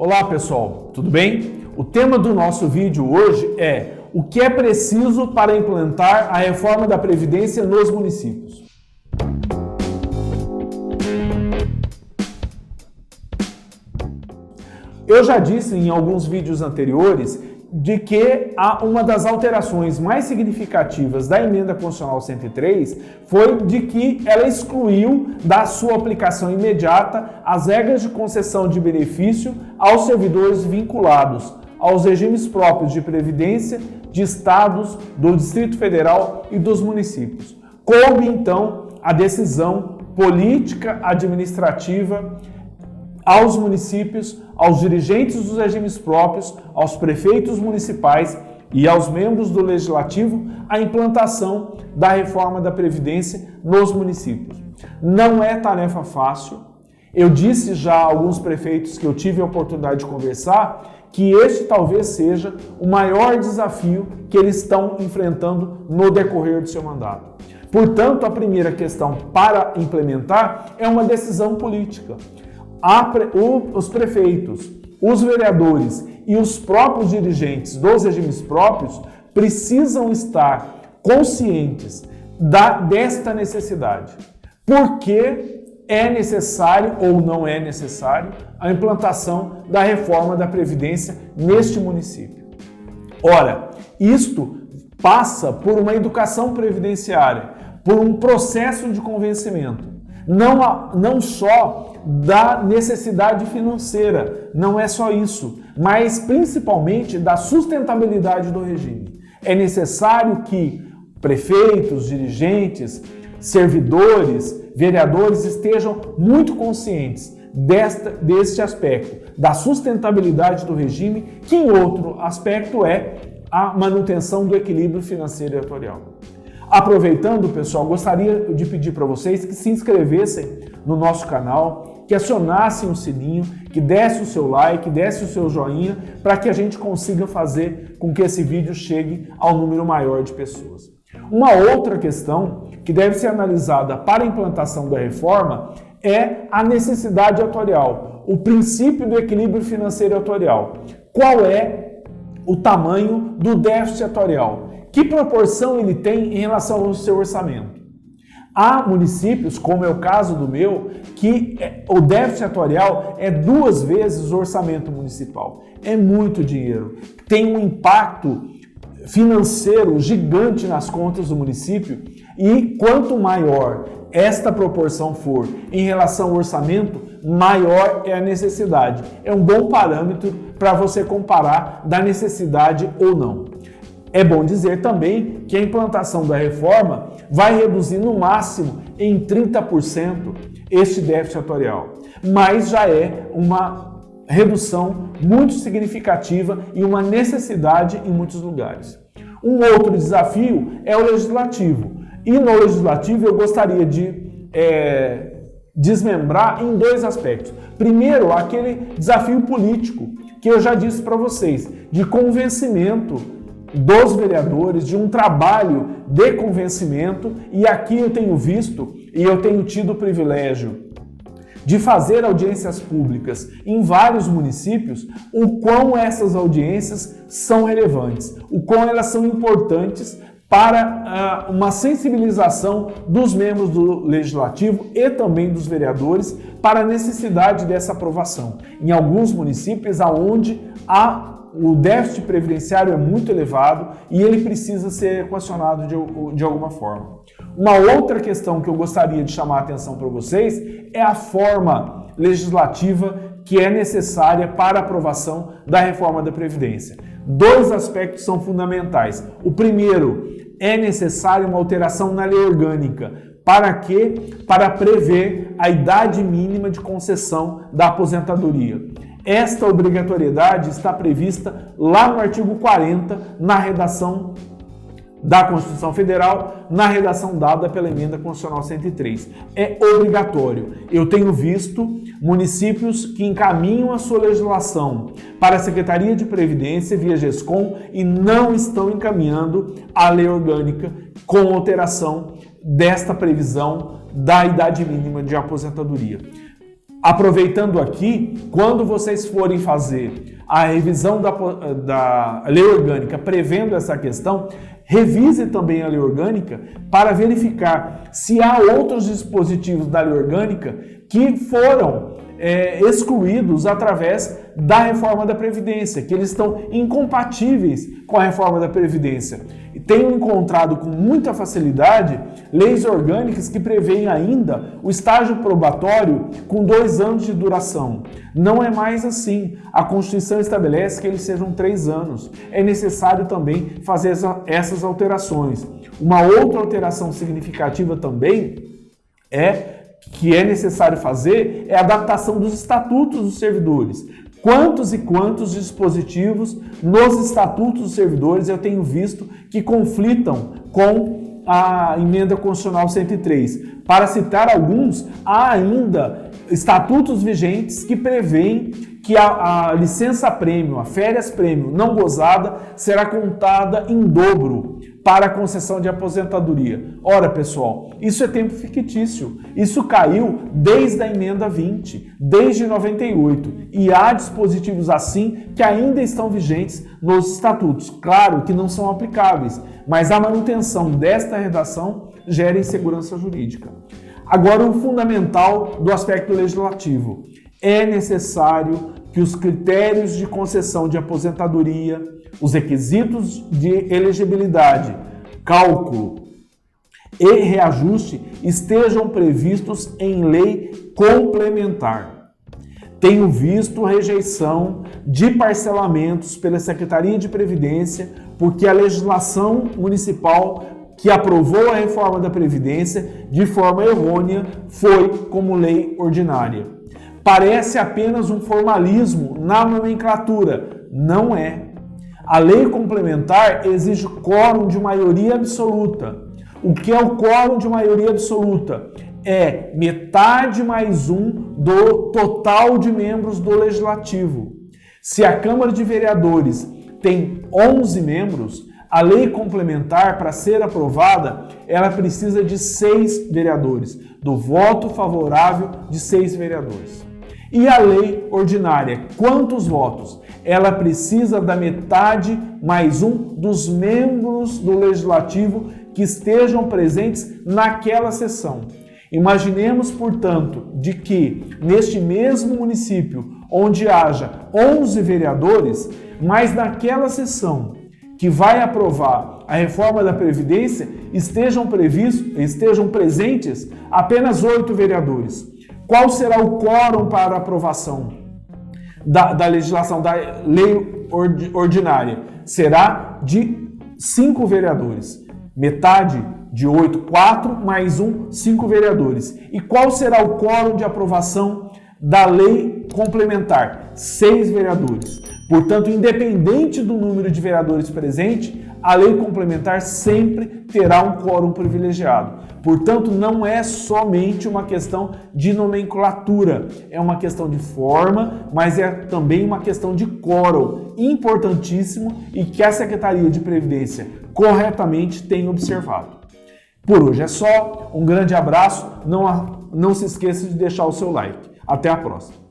Olá pessoal, tudo bem? O tema do nosso vídeo hoje é o que é preciso para implantar a reforma da Previdência nos municípios. Eu já disse em alguns vídeos anteriores de que uma das alterações mais significativas da Emenda Constitucional 103 foi de que ela excluiu da sua aplicação imediata as regras de concessão de benefício aos servidores vinculados aos regimes próprios de previdência de estados, do Distrito Federal e dos municípios. Coube, então, a decisão política administrativa aos municípios, aos dirigentes dos regimes próprios, aos prefeitos municipais e aos membros do Legislativo a implantação da reforma da Previdência nos municípios. Não é tarefa fácil. Eu disse já a alguns prefeitos que eu tive a oportunidade de conversar que este talvez seja o maior desafio que eles estão enfrentando no decorrer do seu mandato. Portanto, a primeira questão para implementar é uma decisão política. Os prefeitos, os vereadores e os próprios dirigentes dos regimes próprios precisam estar conscientes desta necessidade. Por que é necessário ou não é necessário a implantação da reforma da Previdência neste município? Ora, isto passa por uma educação previdenciária, por um processo de convencimento, não só da necessidade financeira, não é só isso, mas principalmente da sustentabilidade do regime. É necessário que prefeitos, dirigentes, servidores, vereadores estejam muito conscientes deste aspecto, da sustentabilidade do regime, que em outro aspecto é a manutenção do equilíbrio financeiro e atuarial. Aproveitando, pessoal, gostaria de pedir para vocês que se inscrevessem no nosso canal, que acionassem o sininho, que desse o seu like, desse o seu joinha, para que a gente consiga fazer com que esse vídeo chegue ao número maior de pessoas. Uma outra questão que deve ser analisada para a implantação da reforma é a necessidade atuarial, o princípio do equilíbrio financeiro atuarial. Qual é o tamanho do déficit atuarial? Que proporção ele tem em relação ao seu orçamento? Há municípios, como é o caso do meu, que o déficit atuarial é 2 vezes o orçamento municipal. É muito dinheiro. Tem um impacto financeiro gigante nas contas do município e quanto maior esta proporção for em relação ao orçamento, maior é a necessidade. É um bom parâmetro para você comparar da necessidade ou não. É bom dizer também que a implantação da reforma vai reduzir no máximo em 30% este déficit atuarial, mas já é uma redução muito significativa e uma necessidade em muitos lugares. Um outro desafio é o legislativo. E no legislativo eu gostaria de desmembrar em 2 aspectos. Primeiro, aquele desafio político que eu já disse para vocês, de convencimento dos vereadores, de um trabalho de convencimento, e aqui eu tenho visto e eu tenho tido o privilégio de fazer audiências públicas em vários municípios, o quão essas audiências são relevantes, o quão elas são importantes para uma sensibilização dos membros do Legislativo e também dos vereadores para a necessidade dessa aprovação. Em alguns municípios onde o déficit previdenciário é muito elevado e ele precisa ser equacionado de alguma forma. Uma outra questão que eu gostaria de chamar a atenção para vocês é a forma legislativa que é necessária para a aprovação da reforma da Previdência. 2 aspectos são fundamentais. O primeiro, é necessária uma alteração na lei orgânica. Para quê? Para prever a idade mínima de concessão da aposentadoria. Esta obrigatoriedade está prevista lá no artigo 40, na redação da Constituição Federal, na redação dada pela Emenda Constitucional 103. É obrigatório. Eu tenho visto municípios que encaminham a sua legislação para a Secretaria de Previdência via GESCOM e não estão encaminhando a lei orgânica com alteração desta previsão da idade mínima de aposentadoria. Aproveitando aqui, quando vocês forem fazer a revisão da lei orgânica prevendo essa questão, revise também a lei orgânica para verificar se há outros dispositivos da lei orgânica que foram excluídos através da reforma da Previdência, que eles estão incompatíveis com a reforma da Previdência. E tenho encontrado com muita facilidade leis orgânicas que prevêem ainda o estágio probatório com 2 anos de duração. Não é mais assim. A Constituição estabelece que eles sejam 3 anos. É necessário também fazer essas alterações. Uma outra alteração significativa também que é necessário fazer é a adaptação dos estatutos dos servidores. Quantos e quantos dispositivos nos estatutos dos servidores eu tenho visto que conflitam com a emenda constitucional 103. Para citar alguns, há ainda estatutos vigentes que prevêem que a licença-prêmio, a férias-prêmio não gozada será contada em dobro para a concessão de aposentadoria. Ora, pessoal, isso é tempo fictício. Isso caiu desde a emenda 20, desde 98. E há dispositivos assim que ainda estão vigentes nos estatutos. Claro que não são aplicáveis, mas a manutenção desta redação gera insegurança jurídica. Agora, o fundamental do aspecto legislativo. É necessário que os critérios de concessão de aposentadoria, os requisitos de elegibilidade, cálculo e reajuste estejam previstos em lei complementar. Tenho visto rejeição de parcelamentos pela Secretaria de Previdência porque a legislação municipal que aprovou a reforma da Previdência de forma errônea foi como lei ordinária. Parece apenas um formalismo na nomenclatura. Não é. A lei complementar exige quórum de maioria absoluta. O que é o quórum de maioria absoluta? É metade mais um do total de membros do Legislativo. Se a Câmara de Vereadores tem 11 membros, a lei complementar, para ser aprovada, ela precisa de 6 vereadores, do voto favorável de 6 vereadores. E a lei ordinária, quantos votos? Ela precisa da metade mais um dos membros do Legislativo que estejam presentes naquela sessão. Imaginemos, portanto, de que neste mesmo município, onde haja 11 vereadores, mas naquela sessão que vai aprovar a reforma da Previdência, estejam presentes apenas 8 vereadores. Qual será o quórum para aprovação da legislação, da lei ordinária? Será de 5 vereadores. Metade de 8, 4, mais 1, 5 vereadores. E qual será o quórum de aprovação da lei complementar? 6 vereadores. Portanto, independente do número de vereadores presentes, a lei complementar sempre terá um quórum privilegiado. Portanto, não é somente uma questão de nomenclatura, é uma questão de forma, mas é também uma questão de quórum importantíssimo e que a Secretaria de Previdência corretamente tem observado. Por hoje é só, um grande abraço, não se esqueça de deixar o seu like. Até a próxima.